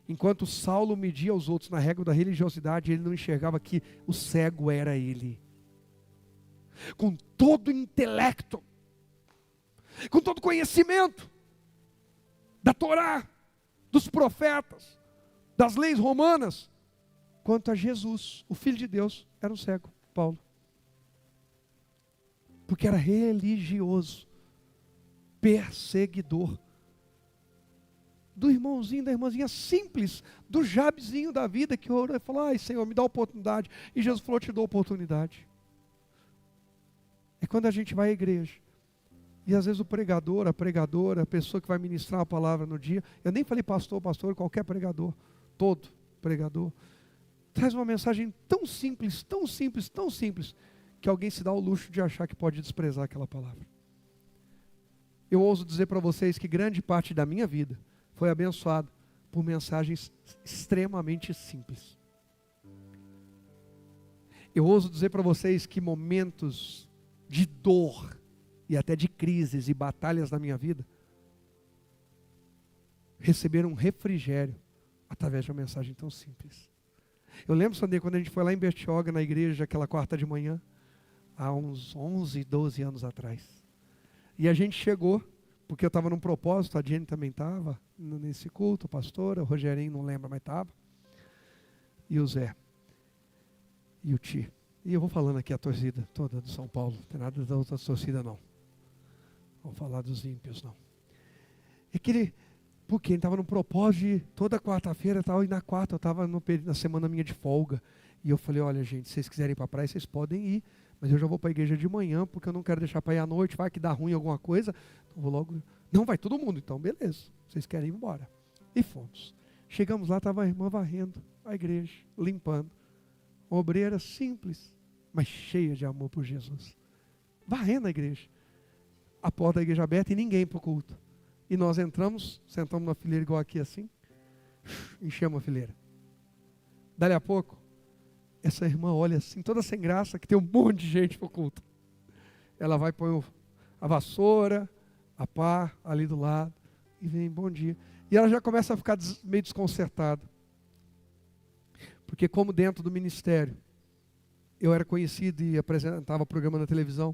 Enquanto Saulo media os outros na régua da religiosidade, ele não enxergava que o cego era ele. Com todo o intelecto, com todo o conhecimento da Torá, dos profetas, das leis romanas, quanto a Jesus, o Filho de Deus, era um cego, Paulo. Porque era religioso, perseguidor. Do irmãozinho, da irmãzinha simples, do Jabezinho da vida, que orou e falou, Senhor, me dá oportunidade. E Jesus falou, eu te dou oportunidade. É quando a gente vai à igreja, E às vezes o pregador, a pregadora, a pessoa que vai ministrar a palavra no dia, eu nem falei pastor, qualquer pregador, todo pregador, traz uma mensagem tão simples, tão simples, tão simples, que alguém se dá o luxo de achar que pode desprezar aquela palavra. Eu ouso dizer para vocês que grande parte da minha vida foi abençoada por mensagens extremamente simples. Eu ouso dizer para vocês que momentos de dor, e até de crises e batalhas na minha vida, receberam um refrigério através de uma mensagem tão simples. Eu lembro, Sandê, quando a gente foi lá em Bertioga, na igreja, aquela quarta de manhã, há uns 11, 12 anos atrás. E a gente chegou, porque eu estava num propósito, a Jenny também estava nesse culto, a pastora, o Rogerinho não lembra, mas estava. E o Zé. E o Ti. E eu vou falando aqui a torcida toda do São Paulo, não tem nada da outra torcida não. Vamos falar dos ímpios, não. É que ele, porque ele estava no propósito de toda quarta-feira, e na quarta eu estava na semana minha de folga. E eu falei, olha gente, se vocês quiserem ir para a praia, vocês podem ir, mas eu já vou para a igreja de manhã, porque eu não quero deixar para ir à noite, vai que dá ruim alguma coisa. Então vou logo, não, vai todo mundo, então beleza, vocês querem ir embora. E fomos. Chegamos lá, estava a irmã varrendo a igreja, limpando. Uma obreira simples, mas cheia de amor por Jesus. Varrendo a igreja. A porta da igreja aberta e ninguém para o culto. E nós entramos, sentamos numa fileira igual aqui assim, enchemos a fileira. Dali a pouco, essa irmã olha assim, toda sem graça, que tem um monte de gente para o culto. Ela vai pôr a vassoura, a pá ali do lado, e vem, bom dia. E ela já começa a ficar meio desconcertada. Porque como dentro do ministério, eu era conhecido e apresentava programa na televisão,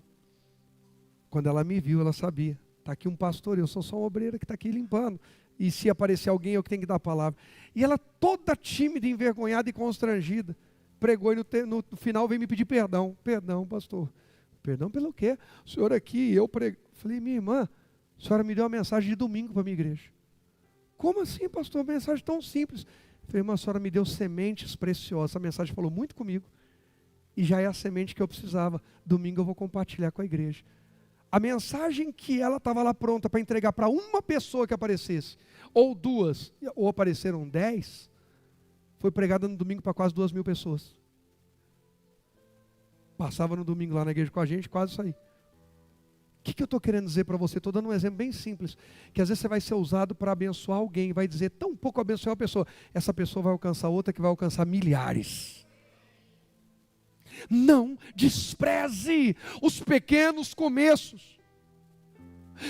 quando ela me viu, ela sabia. Está aqui um pastor, eu sou só uma obreira que está aqui limpando. E se aparecer alguém, eu que tenho que dar a palavra. E ela toda tímida, envergonhada e constrangida, pregou e no final veio me pedir perdão. Perdão, pastor. Perdão pelo quê? O senhor aqui, eu preguei. Falei, minha irmã, a senhora me deu uma mensagem de domingo para a minha igreja. Como assim, pastor? Uma mensagem tão simples. Falei, irmã, a senhora me deu sementes preciosas. Essa mensagem falou muito comigo. E já é a semente que eu precisava. Domingo eu vou compartilhar com a igreja. A mensagem que ela estava lá pronta para entregar para uma pessoa que aparecesse, ou duas, ou apareceram 10, foi pregada no domingo para quase 2.000 pessoas. Passava no domingo lá na igreja com a gente, quase isso aí. O que eu estou querendo dizer para você? Estou dando um exemplo bem simples, que às vezes você vai ser usado para abençoar alguém, vai dizer tão pouco abençoar a pessoa, essa pessoa vai alcançar outra que vai alcançar milhares. Não despreze os pequenos começos.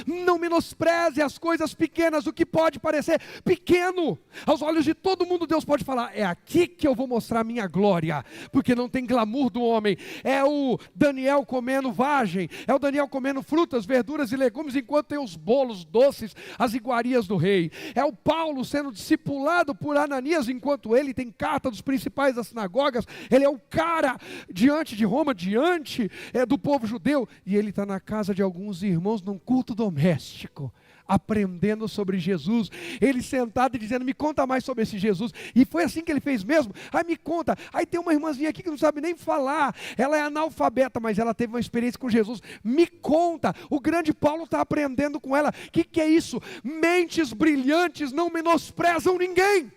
Não menospreze as coisas pequenas, o que pode parecer pequeno. Aos olhos de todo mundo, Deus pode falar, é aqui que eu vou mostrar a minha glória, porque não tem glamour do homem. É o Daniel comendo vagem, é o Daniel comendo frutas, verduras e legumes, enquanto tem os bolos doces, as iguarias do rei. É o Paulo sendo discipulado por Ananias, enquanto ele tem carta dos principais das sinagogas. Ele é o cara diante de Roma, diante do povo judeu, e ele está na casa de alguns irmãos num culto doméstico, aprendendo sobre Jesus, ele sentado e dizendo, me conta mais sobre esse Jesus, e foi assim que ele fez mesmo, aí me conta, aí tem uma irmãzinha aqui que não sabe nem falar, ela é analfabeta, mas ela teve uma experiência com Jesus, me conta, o grande Paulo está aprendendo com ela, o que é isso? Mentes brilhantes não menosprezam ninguém.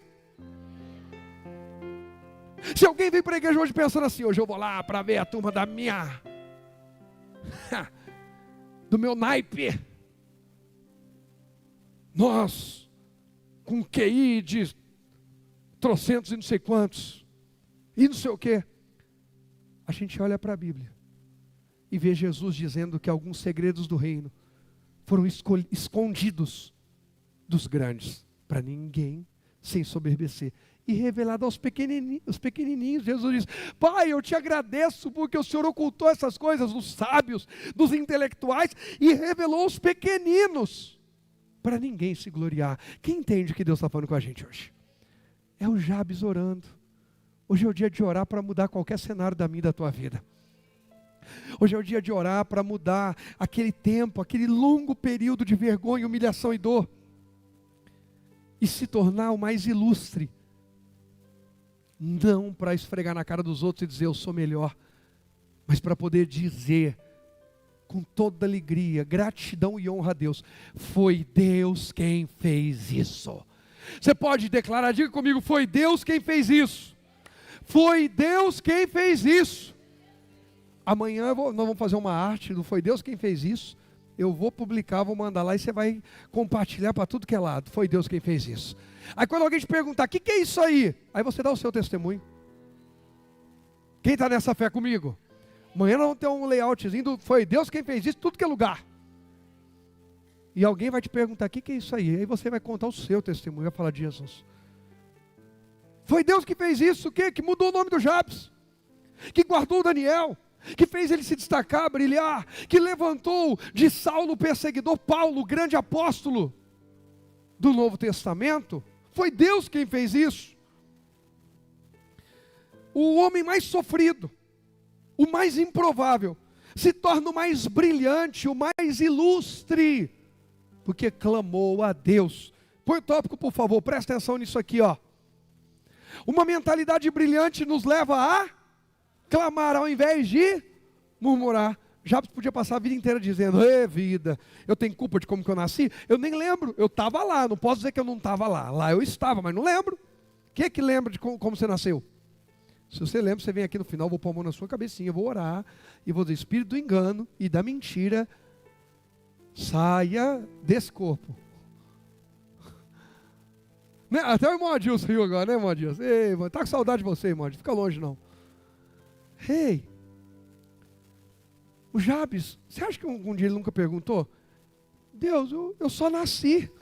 Se alguém vem para a igreja hoje pensando assim, hoje eu vou lá para ver a turma da minha do meu naipe, nós, com QI de trocentos e não sei quantos, e não sei o quê, a gente olha para a Bíblia e vê Jesus dizendo que alguns segredos do reino foram escondidos dos grandes, para ninguém se ensoberbecer, e revelado aos pequenininhos. Jesus diz, Pai, eu te agradeço porque o Senhor ocultou essas coisas dos sábios, dos intelectuais, e revelou aos pequeninos, para ninguém se gloriar. Quem entende o que Deus está falando com a gente hoje? É o Jabes orando. Hoje é o dia de orar para mudar qualquer cenário da minha e da tua vida. Hoje é o dia de orar para mudar aquele tempo, aquele longo período de vergonha, humilhação e dor, e se tornar o mais ilustre. Não para esfregar na cara dos outros e dizer eu sou melhor, mas para poder dizer com toda alegria, gratidão e honra a Deus. Foi Deus quem fez isso. Você pode declarar, diga comigo, foi Deus quem fez isso. Foi Deus quem fez isso. Amanhã nós vamos fazer uma arte do Foi Deus quem fez isso. Eu vou publicar, vou mandar lá e você vai compartilhar para tudo que é lado. Foi Deus quem fez isso. Aí quando alguém te perguntar, o que é isso aí? Aí você dá o seu testemunho. Quem está nessa fé comigo? Amanhã nós vamos ter um layoutzinho do Foi Deus quem fez isso, tudo que é lugar. E alguém vai te perguntar, o que é isso aí? Aí você vai contar o seu testemunho, vai falar de Jesus. Foi Deus que fez isso, o quê? Que mudou o nome do Jabes, que guardou o Daniel, que fez ele se destacar, brilhar, que levantou de Saulo o perseguidor, Paulo, o grande apóstolo do Novo Testamento. Foi Deus quem fez isso. O homem mais sofrido, o mais improvável, se torna o mais brilhante, o mais ilustre, porque clamou a Deus. Põe o tópico, por favor, presta atenção nisso aqui, ó. Uma mentalidade brilhante nos leva a clamar ao invés de murmurar. Jabes podia passar a vida inteira dizendo, ê vida, eu tenho culpa de como que eu nasci? Eu nem lembro, eu estava lá, não posso dizer que eu não estava lá. Lá eu estava, mas não lembro. Quem é que lembra de como você nasceu? Se você lembra, você vem aqui no final, vou pôr a mão na sua cabecinha, vou orar, e vou dizer, espírito do engano e da mentira, saia desse corpo. Né? Até o irmão Adilson riu agora, né, irmão Adilson? Ei, mano, tá com saudade de você, irmão Adilson, fica longe não. Ei, o Jabes, você acha que um dia ele nunca perguntou? Deus, eu só nasci.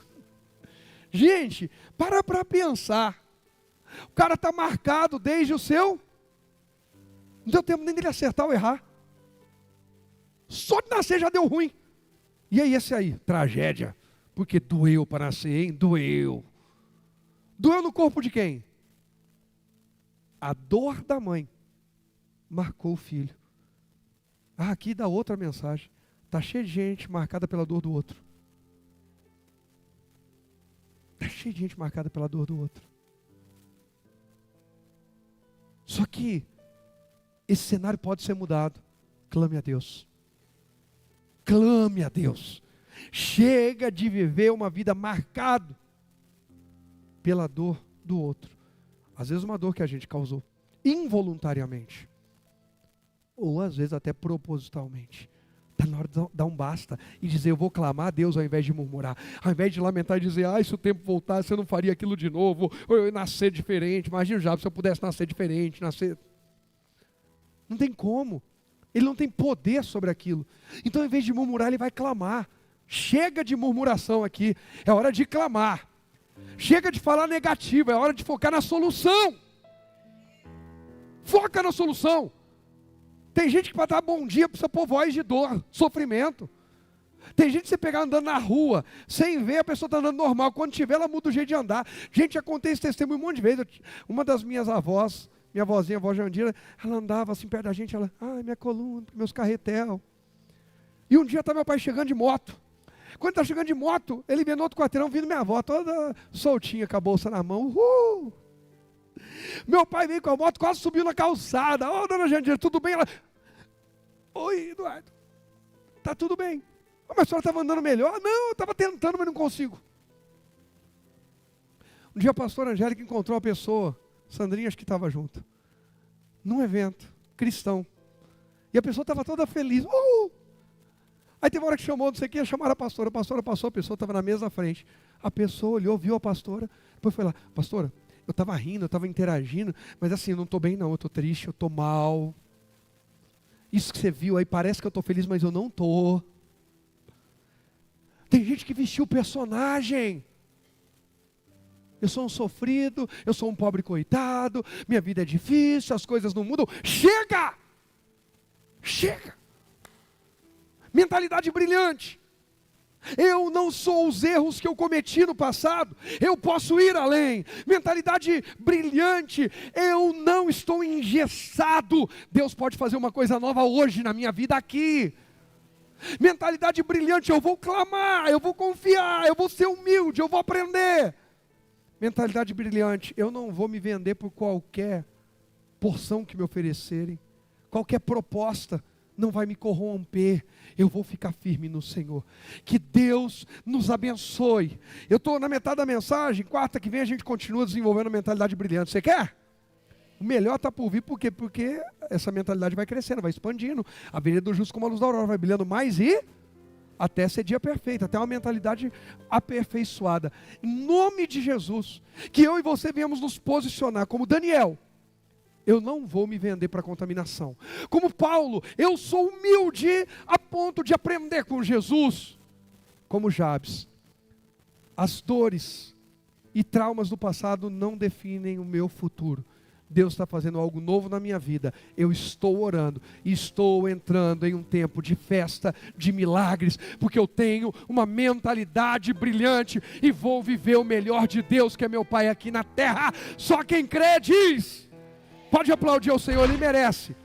Gente, para pensar. O cara está marcado desde o seu. Não deu tempo nem dele acertar ou errar. Só de nascer já deu ruim. E aí esse aí? Tragédia. Porque doeu para nascer, hein? Doeu. Doeu no corpo de quem? A dor da mãe marcou o filho. Ah, aqui dá outra mensagem. Está cheio de gente marcada pela dor do outro. Está cheio de gente marcada pela dor do outro. Só que esse cenário pode ser mudado. Clame a Deus. Clame a Deus. Chega de viver uma vida marcada pela dor do outro. Às vezes uma dor que a gente causou involuntariamente. Ou às vezes até propositalmente. Está na hora de dar um basta e dizer, eu vou clamar a Deus ao invés de murmurar. Ao invés de lamentar e dizer, se o tempo voltasse, eu não faria aquilo de novo. Ou eu nascer diferente. Imagina já, se eu pudesse nascer diferente, nascer... Não tem como. Ele não tem poder sobre aquilo. Então, ao invés de murmurar, ele vai clamar. Chega de murmuração aqui. É hora de clamar. Chega de falar negativo. É hora de focar na solução. Foca na solução. Tem gente que para dar bom dia precisa pôr voz de dor, sofrimento. Tem gente que você pegar andando na rua, sem ver, a pessoa está andando normal. Quando tiver, ela muda o jeito de andar. Gente, já contei esse testemunho um monte de vezes. Uma das minhas avós, minha avózinha, a avó Jandira, ela andava assim perto da gente, ela, minha coluna, meus carretel. E um dia está meu pai chegando de moto. Quando está chegando de moto, ele vê no outro quarteirão vindo minha avó, toda soltinha, com a bolsa na mão. Meu pai veio com a moto, quase subiu na calçada. Dona Jandira, tudo bem? Ela... Oi, Eduardo. Tá tudo bem. Mas a senhora estava andando melhor? Não, eu estava tentando, mas não consigo. Um dia a pastora Angélica encontrou uma pessoa, Sandrinha acho que estava junto, num evento cristão. E a pessoa estava toda feliz. Aí teve uma hora que chamou, não sei o que, chamaram a pastora passou, a pessoa estava na mesa à frente. A pessoa olhou, viu a pastora, depois foi lá, pastora, eu estava rindo, eu estava interagindo, mas assim, eu não estou bem não, eu estou triste, eu estou mal. Isso que você viu aí, parece que eu estou feliz, mas eu não estou. Tem gente que vestiu o personagem. Eu sou um sofrido, eu sou um pobre coitado, minha vida é difícil, as coisas não mudam. Chega! Chega! Mentalidade brilhante. Eu não sou os erros que eu cometi no passado, eu posso ir além. Mentalidade brilhante, eu não estou engessado. Deus pode fazer uma coisa nova hoje na minha vida aqui. Mentalidade brilhante, eu vou clamar, eu vou confiar, eu vou ser humilde, eu vou aprender. Mentalidade brilhante, eu não vou me vender por qualquer porção que me oferecerem, qualquer proposta. não vai me corromper. Eu vou ficar firme no Senhor. Que Deus nos abençoe. Eu estou na metade da mensagem. Quarta que vem a gente continua desenvolvendo a mentalidade brilhante. Você quer? O melhor está por vir. Por quê? Porque essa mentalidade vai crescendo, vai expandindo. A vereda do justo como a luz da aurora vai brilhando mais e até ser dia perfeito. Até uma mentalidade aperfeiçoada. Em nome de Jesus. Que eu e você venhamos nos posicionar como Daniel. Eu não vou me vender para contaminação. Como Paulo, eu sou humilde a ponto de aprender com Jesus. Como Jabes, as dores e traumas do passado não definem o meu futuro. Deus está fazendo algo novo na minha vida. Eu estou orando e estou entrando em um tempo de festa, de milagres, porque eu tenho uma mentalidade brilhante e vou viver o melhor de Deus, que é meu Pai aqui na terra. Só quem crê diz. Pode aplaudir ao Senhor, Ele merece.